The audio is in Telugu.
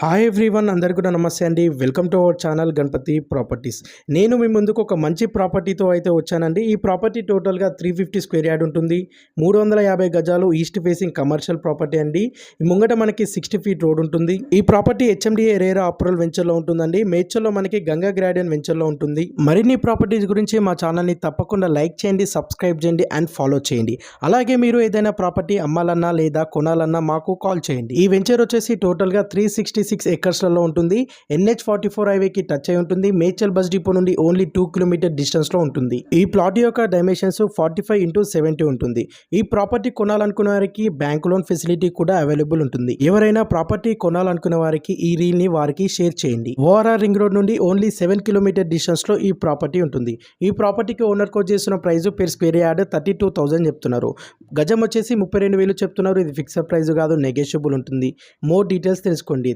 హాయ్ ఎవ్రీవన్, అందరికీ కూడా నమస్తే అండి. Welcome to our channel Ganapathi properties. నేను మీ ముందుకు ఒక మంచి ప్రాపర్టీతో అయితే వచ్చానండి. ఈ ప్రాపర్టీ టోటల్గా 350 స్క్వేర్ యార్డ్ ఉంటుంది. 350 గజాలు ఈస్ట్ ఫేసింగ్ కమర్షియల్ ప్రాపర్టీ అండి. ఈ ముంగట మనకి 60 ఫీట్ రోడ్ ఉంటుంది. ఈ ప్రాపర్టీ హెచ్ఎండిఏ రేరా అప్రూవల్ వెంచర్లో ఉంటుందండి. మేడ్చల్లో మనకి గంగా గ్రాడియన్ వెంచర్లో ఉంటుంది. మరిన్ని ప్రాపర్టీస్ గురించి మా ఛానల్ని తప్పకుండా లైక్ చేయండి, సబ్స్క్రైబ్ చేయండి అండ్ ఫాలో చేయండి. అలాగే మీరు ఏదైనా ప్రాపర్టీ అమ్మాలన్నా లేదా కొనాలన్నా మాకు కాల్ చేయండి. ఈ వెంచర్ వచ్చేసి టోటల్గా 366 ఎకర్స్లలో ఉంటుంది. NH44 హైవేకి టచ్ అయి ఉంటుంది. మేడ్చల్ బస్ డిపో నుండి ఓన్లీ 2 కిలోమీటర్ డిస్టెన్స్లో ఉంటుంది. ఈ ప్లాట్ యొక్క డైమెన్షన్స్ 45x70 ఉంటుంది. ఈ ప్రాపర్టీ కొనాలనుకునే వారికి బ్యాంక్ లోన్ ఫెసిలిటీ కూడా అవైలబుల్ ఉంటుంది. ఎవరైనా ప్రాపర్టీ కొనాలనుకునే వారికి ఈ రీల్ ని వారికి షేర్ చేయండి. ఓఆర్ఆర్ రింగ్ రోడ్ నుండి ఓన్లీ 7 కిలోమీటర్ డిస్టెన్స్ లో ఈ ప్రాపర్టీ ఉంటుంది. ఈ ప్రాపర్టీకి ఓనర్ కోట్ చేసిన ప్రైస్ పెర్ స్క్వేర్ యార్డ్ 32,000 చెప్తున్నారు. గజం వచ్చేసి 32,000 చెప్తున్నారు. ఇది ఫిక్స్డ్ ప్రైస్ కాదు, నెగోషియబుల్ ఉంటుంది. మోర్ డీటెయిల్స్ తెలుసుకోండి.